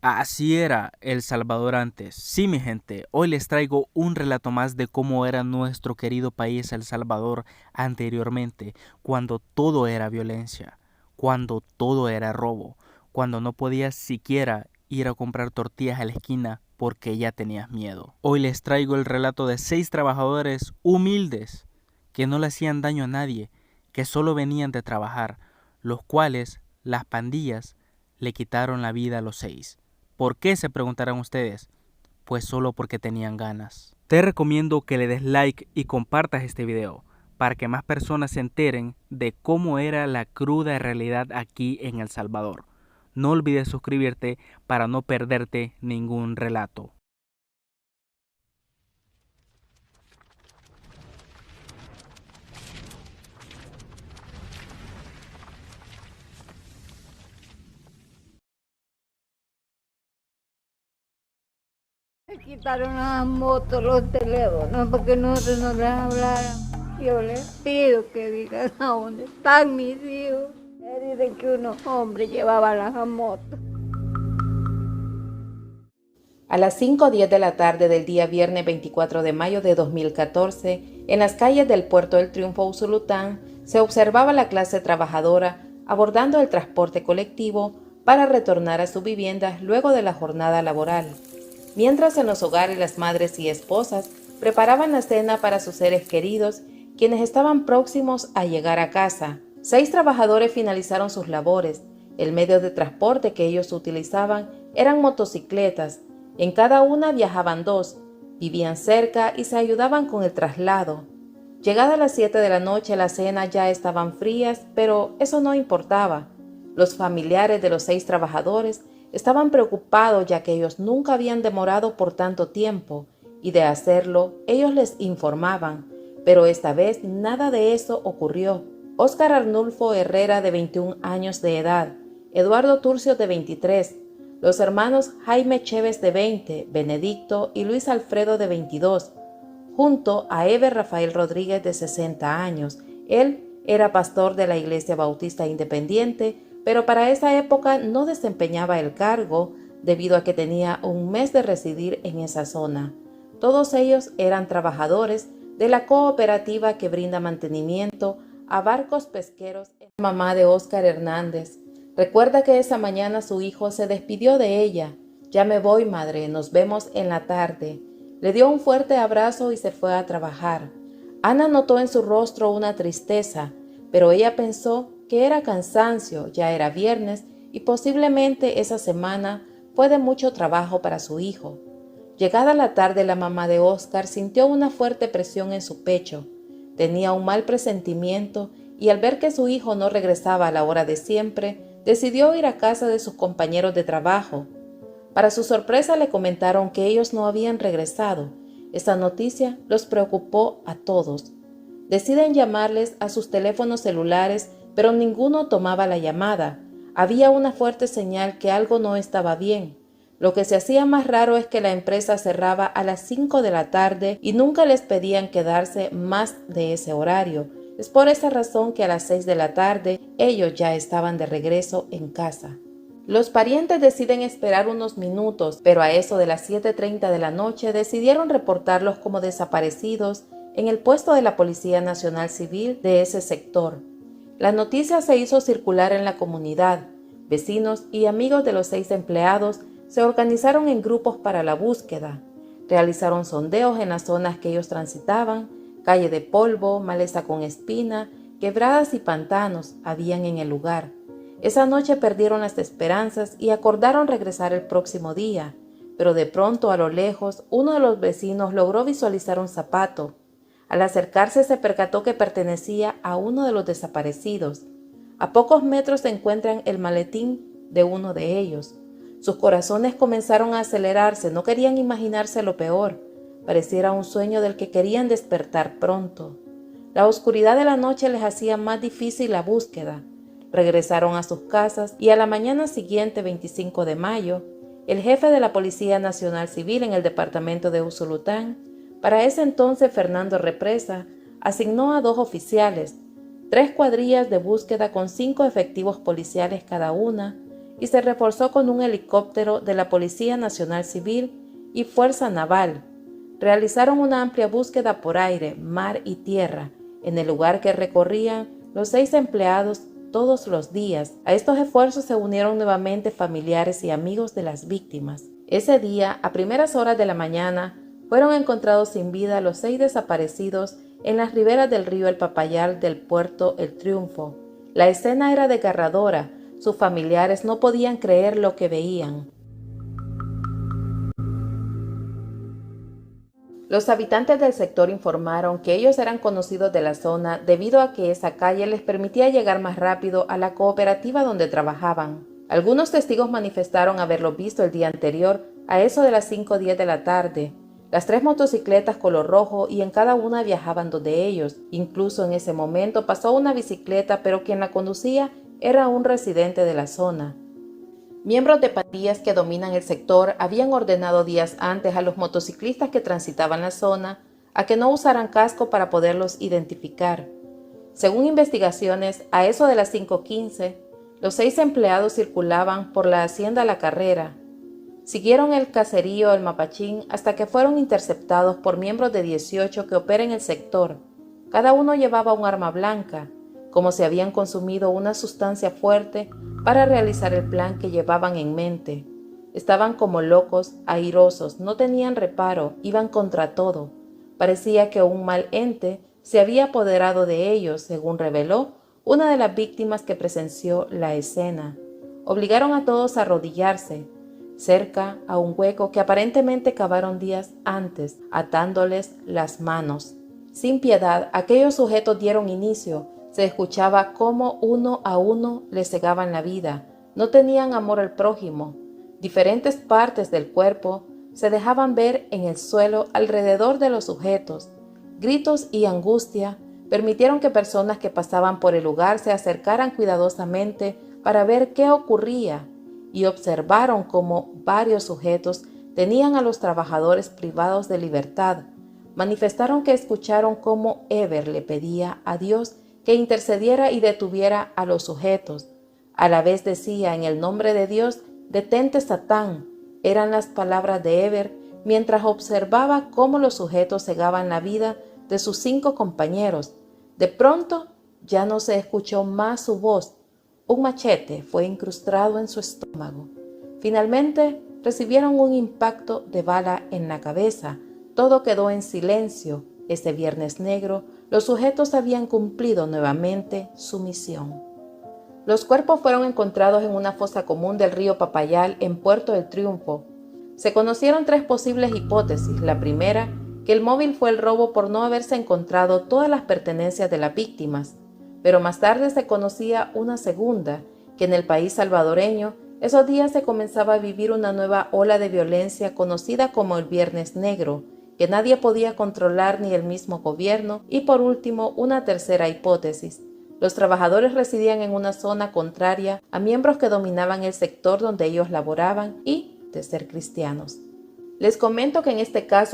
Así era El Salvador antes. Sí, mi gente, hoy les traigo un relato más de cómo era nuestro querido país El Salvador anteriormente, cuando todo era violencia, cuando todo era robo, cuando no podías siquiera ir a comprar tortillas a la esquina porque ya tenías miedo. Hoy les traigo el relato de 6 trabajadores humildes que no le hacían daño a nadie, que solo venían de trabajar, los cuales las pandillas le quitaron la vida a los 6. ¿Por qué? Se preguntarán ustedes. Pues solo porque tenían ganas. Te recomiendo que le des like y compartas este video para que más personas se enteren de cómo era la cruda realidad aquí en El Salvador. No olvides suscribirte para no perderte ningún relato. Me quitaron las motos, los teléfonos, porque nosotros no les hablaran. Yo les pido que digan a dónde están mis hijos. Me dicen que unos hombres llevaban las motos. A las 5:10 de la tarde del día viernes 24 de mayo de 2014, en las calles del Puerto del Triunfo Usulután, se observaba la clase trabajadora abordando el transporte colectivo para retornar a sus viviendas luego de la jornada laboral. Mientras en los hogares las madres y esposas preparaban la cena para sus seres queridos, quienes estaban próximos a llegar a casa. 6 trabajadores finalizaron sus labores. El medio de transporte que ellos utilizaban eran motocicletas. En cada una viajaban 2, vivían cerca y se ayudaban con el traslado. Llegada las 7 de la noche, las cenas ya estaban frías, pero eso no importaba. Los familiares de los 6 trabajadores estaban preocupados ya que ellos nunca habían demorado por tanto tiempo, y de hacerlo, ellos les informaban, pero esta vez nada de eso ocurrió. Óscar Arnulfo Herrera, de 21 años de edad, Eduardo Turcio, de 23, los hermanos Jaime Chévez, de 20, Benedicto y Luis Alfredo, de 22, junto a Eber Rafael Rodríguez, de 60 años. Él era pastor de la Iglesia Bautista Independiente, pero para esa época no desempeñaba el cargo debido a que tenía un mes de residir en esa zona. Todos ellos eran trabajadores de la cooperativa que brinda mantenimiento a barcos pesqueros. La mamá de Óscar Hernández recuerda que esa mañana su hijo se despidió de ella. Ya me voy, madre, nos vemos en la tarde. Le dio un fuerte abrazo y se fue a trabajar. Ana notó en su rostro una tristeza, pero ella pensó que era cansancio, ya era viernes y posiblemente esa semana fue de mucho trabajo para su hijo. Llegada la tarde, la mamá de Óscar sintió una fuerte presión en su pecho. Tenía un mal presentimiento y al ver que su hijo no regresaba a la hora de siempre, decidió ir a casa de sus compañeros de trabajo. Para su sorpresa le comentaron que ellos no habían regresado. Esta noticia los preocupó a todos. Deciden llamarles a sus teléfonos celulares, pero ninguno tomaba la llamada. Había una fuerte señal que algo no estaba bien. Lo que se hacía más raro es que la empresa cerraba a las 5 de la tarde y nunca les pedían quedarse más de ese horario. Es por esa razón que a las 6 de la tarde ellos ya estaban de regreso en casa. Los parientes deciden esperar unos minutos, pero a eso de las 7:30 de la noche decidieron reportarlos como desaparecidos en el puesto de la Policía Nacional Civil de ese sector. La noticia se hizo circular en la comunidad. Vecinos y amigos de los 6 empleados se organizaron en grupos para la búsqueda. Realizaron sondeos en las zonas que ellos transitaban. Calle de polvo, maleza con espina, quebradas y pantanos habían en el lugar. Esa noche perdieron las esperanzas y acordaron regresar el próximo día, pero de pronto a lo lejos uno de los vecinos logró visualizar un zapato. Al acercarse se percató que pertenecía a uno de los desaparecidos. A pocos metros se encuentran el maletín de uno de ellos. Sus corazones comenzaron a acelerarse, no querían imaginarse lo peor. Pareciera un sueño del que querían despertar pronto. La oscuridad de la noche les hacía más difícil la búsqueda. Regresaron a sus casas y a la mañana siguiente, 25 de mayo, el jefe de la Policía Nacional Civil en el departamento de Usulután, para ese entonces Fernando Represa, asignó a 2 oficiales, 3 cuadrillas de búsqueda con 5 efectivos policiales cada una, y se reforzó con un helicóptero de la Policía Nacional Civil y Fuerza Naval. Realizaron una amplia búsqueda por aire, mar y tierra en el lugar que recorrían los 6 empleados todos los días. A estos esfuerzos se unieron nuevamente familiares y amigos de las víctimas. Ese día, a primeras horas de la mañana, fueron encontrados sin vida los 6 desaparecidos en las riberas del río El Papayal del puerto El Triunfo. La escena era desgarradora. Sus familiares no podían creer lo que veían. Los habitantes del sector informaron que ellos eran conocidos de la zona debido a que esa calle les permitía llegar más rápido a la cooperativa donde trabajaban. Algunos testigos manifestaron haberlo visto el día anterior a eso de las 5:10 de la tarde. Las 3 motocicletas color rojo y en cada una viajaban 2 de ellos. Incluso en ese momento pasó una bicicleta, pero quien la conducía era un residente de la zona. Miembros de pandillas que dominan el sector habían ordenado días antes a los motociclistas que transitaban la zona a que no usaran casco para poderlos identificar. Según investigaciones, a eso de las 5:15, los 6 empleados circulaban por la hacienda La Carrera. Siguieron el caserío El Mapachín hasta que fueron interceptados por miembros de 18 que operan en el sector. Cada uno llevaba un arma blanca, como si habían consumido una sustancia fuerte para realizar el plan que llevaban en mente. Estaban como locos, airosos, no tenían reparo, iban contra todo. Parecía que un mal ente se había apoderado de ellos, según reveló una de las víctimas que presenció la escena. Obligaron a todos a arrodillarse, cerca a un hueco que aparentemente cavaron días antes, atándoles las manos. Sin piedad, aquellos sujetos dieron inicio. Se escuchaba cómo uno a uno les cegaban la vida. No tenían amor al prójimo. Diferentes partes del cuerpo se dejaban ver en el suelo alrededor de los sujetos. Gritos y angustia permitieron que personas que pasaban por el lugar se acercaran cuidadosamente para ver qué ocurría y observaron cómo varios sujetos tenían a los trabajadores privados de libertad. Manifestaron que escucharon cómo Eber le pedía a Dios que intercediera y detuviera a los sujetos. A la vez decía, en el nombre de Dios, detente Satán. Eran las palabras de Eber mientras observaba cómo los sujetos cegaban la vida de sus 5 compañeros. De pronto ya no se escuchó más su voz. Un machete fue incrustado en su estómago. Finalmente recibieron un impacto de bala en la cabeza. Todo quedó en silencio. Ese viernes negro, los sujetos habían cumplido nuevamente su misión. Los cuerpos fueron encontrados en una fosa común del río Papayal en Puerto del Triunfo. Se conocieron 3 posibles hipótesis. La primera, que el móvil fue el robo por no haberse encontrado todas las pertenencias de las víctimas. Pero más tarde se conocía una segunda, que en el país salvadoreño esos días se comenzaba a vivir una nueva ola de violencia conocida como el Viernes Negro, que nadie podía controlar ni el mismo gobierno, y por último una tercera hipótesis. Los trabajadores residían en una zona contraria a miembros que dominaban el sector donde ellos laboraban y de ser cristianos. Les comento que en este caso